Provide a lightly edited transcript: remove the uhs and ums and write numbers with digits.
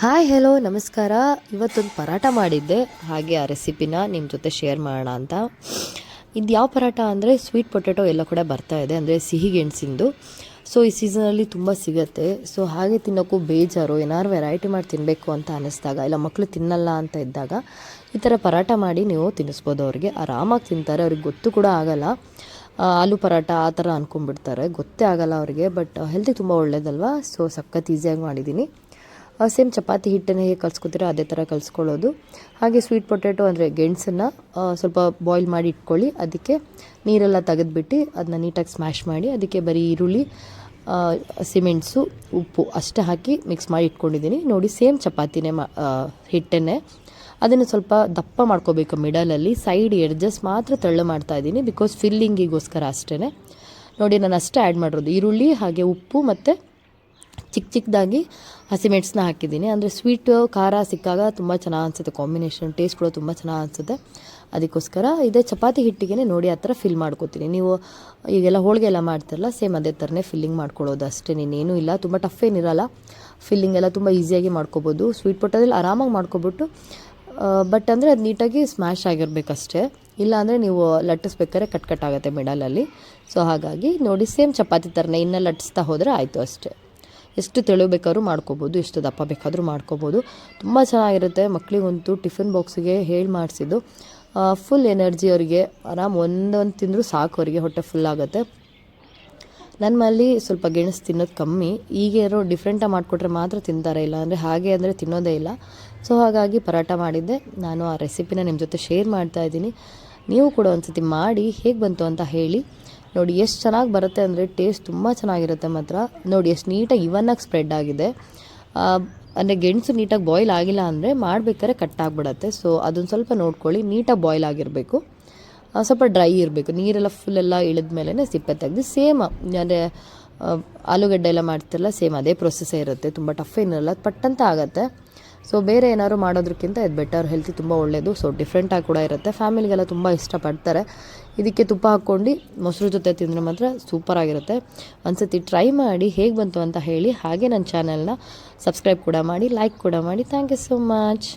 Hi hello ನಮಸ್ಕಾರ. ಇವತ್ತೊಂದು ಪರಾಟ ಮಾಡಿದ್ದೆ, ಹಾಗೆ ಆ ರೆಸಿಪಿನ ನಿಮ್ಮ ಜೊತೆ ಶೇರ್ ಮಾಡೋಣ ಅಂತ. ಇದು ಯಾವ ಪರಾಟ ಅಂದರೆ ಸ್ವೀಟ್ ಪೊಟೆಟೊ ಎಲ್ಲ ಕೂಡ ಬರ್ತಾ ಇದೆ, ಅಂದರೆ ಸಿಹಿ ಗೆಣಸಿಂದು. ಸೊ ಈ ಸೀಸನಲ್ಲಿ ತುಂಬ ಸಿಗುತ್ತೆ. ಸೊ ಹಾಗೆ ತಿನ್ನೋಕ್ಕೂ ಬೇಜಾರು, ಏನಾದ್ರು ವೆರೈಟಿ ಮಾಡಿ ತಿನ್ನಬೇಕು ಅಂತ ಅನ್ನಿಸ್ದಾಗ, ಇಲ್ಲ ಮಕ್ಕಳು ತಿನ್ನಲ್ಲ ಅಂತ ಇದ್ದಾಗ ಈ ಥರ ಪರಾಟ ಮಾಡಿ ನೀವು ತಿನ್ನಿಸ್ಬೋದು. ಅವ್ರಿಗೆ ಆರಾಮಾಗಿ ತಿಂತಾರೆ, ಅವ್ರಿಗೆ ಗೊತ್ತು ಕೂಡ ಆಗಲ್ಲ. ಆಲೂ ಪರಾಟ ಆ ಥರ ಅಂದ್ಕೊಂಡ್ಬಿಡ್ತಾರೆ, ಗೊತ್ತೇ ಆಗಲ್ಲ ಅವ್ರಿಗೆ. ಬಟ್ ಹೆಲ್ತಿಗೆ ತುಂಬ ಒಳ್ಳೇದಲ್ವಾ. ಸೊ ಸಖತ್ ಈಸಿಯಾಗಿ ಮಾಡಿದ್ದೀನಿ. ಸೇಮ್ ಚಪಾತಿ ಹಿಟ್ಟನ್ನು ಹೇಗೆ ಕಲಿಸ್ಕೊತೀರೋ ಅದೇ ಥರ ಕಲಿಸ್ಕೊಳ್ಳೋದು. ಹಾಗೆ ಸ್ವೀಟ್ ಪೊಟೆಟೊ ಅಂದರೆ ಗೆಣಸನ್ನು ಸ್ವಲ್ಪ ಬಾಯ್ಲ್ ಮಾಡಿ ಇಟ್ಕೊಳ್ಳಿ. ಅದಕ್ಕೆ ನೀರೆಲ್ಲ ತೆಗೆದುಬಿಟ್ಟು ಅದನ್ನ ನೀಟಾಗಿ ಸ್ಮ್ಯಾಶ್ ಮಾಡಿ, ಅದಕ್ಕೆ ಬರೀ ಈರುಳ್ಳಿ, ಸಿಮೆಂಟ್ಸು, ಉಪ್ಪು ಅಷ್ಟೇ ಹಾಕಿ ಮಿಕ್ಸ್ ಮಾಡಿ ಇಟ್ಕೊಂಡಿದ್ದೀನಿ. ನೋಡಿ, ಸೇಮ್ ಚಪಾತಿನೇ ಹಿಟ್ಟನ್ನೇ ಅದನ್ನು ಸ್ವಲ್ಪ ದಪ್ಪ ಮಾಡ್ಕೋಬೇಕು. ಮಿಡಲಲ್ಲಿ ಸೈಡ್ ಎಡ್ಜಸ್ ಮಾತ್ರ ತೆಳ್ಳು ಮಾಡ್ತಾಯಿದ್ದೀನಿ, ಬಿಕಾಸ್ ಫಿಲ್ಲಿಂಗಿಗೋಸ್ಕರ ಅಷ್ಟೇ. ನೋಡಿ, ನಾನು ಅಷ್ಟೇ ಆ್ಯಡ್ ಮಾಡಿರೋದು, ಈರುಳ್ಳಿ ಹಾಗೆ ಉಪ್ಪು ಮತ್ತು ಚಿಕ್ಕದಾಗಿ ಹಸಿಮೆಣಸನ್ನ ಹಾಕಿದ್ದೀನಿ. ಅಂದರೆ ಸ್ವೀಟು ಖಾರ ಸಿಕ್ಕಾಗ ತುಂಬ ಚೆನ್ನಾಗಿ ಅನಿಸುತ್ತೆ, ಕಾಂಬಿನೇಷನ್ ಟೇಸ್ಟ್ ಕೂಡ ತುಂಬ ಚೆನ್ನಾಗಿ ಅನಿಸುತ್ತೆ. ಅದಕ್ಕೋಸ್ಕರ ಇದೇ ಚಪಾತಿ ಹಿಟ್ಟಿಗೆ ನೋಡಿ ಆ ಥರ ಫಿಲ್ ಮಾಡ್ಕೋತೀನಿ. ನೀವು ಈಗೆಲ್ಲ ಹೋಳಿಗೆ ಎಲ್ಲ ಮಾಡ್ತಿರಲ್ಲ, ಸೇಮ್ ಅದೇ ಥರನೇ ಫಿಲ್ಲಿಂಗ್ ಮಾಡ್ಕೊಳ್ಳೋದು ಅಷ್ಟೇ, ಇನ್ನೇನೂ ಇಲ್ಲ. ತುಂಬ ಟಫ್ ಏನಿರಲ್ಲ, ಫಿಲ್ಲಿಂಗ್ ಎಲ್ಲ ತುಂಬ ಈಸಿಯಾಗಿ ಮಾಡ್ಕೋಬೋದು. ಸ್ವೀಟ್ ಪೊಟೆಟೊದಲ್ಲಿ ಆರಾಮಾಗಿ ಮಾಡ್ಕೊಬಿಟ್ಟು, ಬಟ್ ಅಂದರೆ ಅದು ನೀಟಾಗಿ ಸ್ಮ್ಯಾಶ್ ಆಗಿರಬೇಕಷ್ಟೇ, ಇಲ್ಲ ಅಂದರೆ ನೀವು ಲಟ್ಟಿಸ್ಬೇಕಾದ್ರೆ ಕಟ್ ಆಗುತ್ತೆ ಮಿಡಲಲ್ಲಿ. ಸೊ ಹಾಗಾಗಿ ನೋಡಿ, ಸೇಮ್ ಚಪಾತಿ ಥರನೇ ಇನ್ನೂ ಲಟ್ಟಿಸ್ತಾ ಹೋದರೆ ಆಯಿತು ಅಷ್ಟೇ. ಎಷ್ಟು ತೆಳು ಬೇಕಾದ್ರೂ ಮಾಡ್ಕೋಬೋದು, ಎಷ್ಟು ದಪ್ಪ ಬೇಕಾದರೂ ಮಾಡ್ಕೋಬೋದು. ತುಂಬ ಚೆನ್ನಾಗಿರುತ್ತೆ. ಮಕ್ಕಳಿಗಂತೂ ಟಿಫಿನ್ ಬಾಕ್ಸಿಗೆ ಹೇಳಿ ಮಾಡಿಸಿದ್ದು ಫುಲ್ ಎನರ್ಜಿ ಅವರಿಗೆ. ಆರಾಮ್ ಒಂದೊಂದು ತಿಂದರೂ ಸಾಕು, ಅವರಿಗೆ ಹೊಟ್ಟೆ ಫುಲ್ ಆಗುತ್ತೆ. ನನ್ನ ಮನೇಲಿ ಸ್ವಲ್ಪ ಗೆಣಸು ತಿನ್ನೋದು ಕಮ್ಮಿ. ಈಗ ಯಾರೋ ಡಿಫ್ರೆಂಟಾಗಿ ಮಾಡಿಕೊಟ್ರೆ ಮಾತ್ರ ತಿಂತಾರೆ, ಇಲ್ಲ ಅಂದರೆ ಹಾಗೆ ಅಂದರೆ ತಿನ್ನೋದೇ ಇಲ್ಲ. ಸೊ ಹಾಗಾಗಿ ಪರಾಟ ಮಾಡಿದ್ದೆ. ನಾನು ಆ ರೆಸಿಪಿನ ನಿಮ್ಮ ಜೊತೆ ಶೇರ್ ಮಾಡ್ತಾಯಿದ್ದೀನಿ. ನೀವು ಕೂಡ ಒಂದು ಸತಿ ಮಾಡಿ ಹೇಗೆ ಬಂತು ಅಂತ ಹೇಳಿ. ನೋಡಿ ಎಷ್ಟು ಚೆನ್ನಾಗಿ ಬರುತ್ತೆ ಅಂದರೆ ಟೇಸ್ಟ್ ತುಂಬ ಚೆನ್ನಾಗಿರುತ್ತೆ ಮಾತ್ರ. ನೋಡಿ ಎಷ್ಟು ನೀಟಾಗಿ ಇವನ್ನಾಗಿ ಸ್ಪ್ರೆಡ್ ಆಗಿದೆ. ಅಂದರೆ ಗೆಣಸು ನೀಟಾಗಿ ಬಾಯ್ಲ್ ಆಗಿಲ್ಲ ಅಂದರೆ ಮಾಡಬೇಕಾದ್ರೆ ಕಟ್ಟಾಗ್ಬಿಡತ್ತೆ. ಸೊ ಅದನ್ನು ಸ್ವಲ್ಪ ನೋಡ್ಕೊಳ್ಳಿ, ನೀಟಾಗಿ ಬಾಯ್ಲ್ ಆಗಿರಬೇಕು, ಸ್ವಲ್ಪ ಡ್ರೈ ಇರಬೇಕು, ನೀರೆಲ್ಲ ಫುಲ್ಲೆಲ್ಲ ಇಳಿದ ಮೇಲೇ ಸಿಪ್ಪೆ ತೆಗೆದು. ಸೇಮ್ ಅಂದರೆ ಆಲೂಗಡ್ಡೆ ಎಲ್ಲ ಮಾಡ್ತಿರಲ್ಲ, ಸೇಮ್ ಅದೇ ಪ್ರೊಸೆಸ್ಸೇ ಇರುತ್ತೆ, ತುಂಬ ಟಫ್ ಏನಿರಲ್ಲ, ಪಟ್ಟಂತ ಆಗುತ್ತೆ. ಸೊ ಬೇರೆ ಏನಾದ್ರು ಮಾಡೋದಕ್ಕಿಂತ ಇದು ಬೆಟರ್, ಹೆಲ್ತಿ ತುಂಬ ಒಳ್ಳೆಯದು. ಸೊ ಡಿಫ್ರೆಂಟಾಗಿ ಕೂಡ ಇರುತ್ತೆ, ಫ್ಯಾಮಿಲಿಗೆಲ್ಲ ತುಂಬ ಇಷ್ಟಪಡ್ತಾರೆ. ಇದಕ್ಕೆ ತುಪ್ಪ ಹಾಕ್ಕೊಂಡು ಮೊಸರು ಜೊತೆ ತಿಂದರೆ ಮಾತ್ರ ಸೂಪರಾಗಿರುತ್ತೆ. ಒಂದ್ಸತಿ ಟ್ರೈ ಮಾಡಿ ಹೇಗೆ ಬಂತು ಅಂತ ಹೇಳಿ. ಹಾಗೆ ನನ್ನ ಚಾನಲ್ನ ಸಬ್ಸ್ಕ್ರೈಬ್ ಕೂಡ ಮಾಡಿ, ಲೈಕ್ ಕೂಡ ಮಾಡಿ. Thank you so much.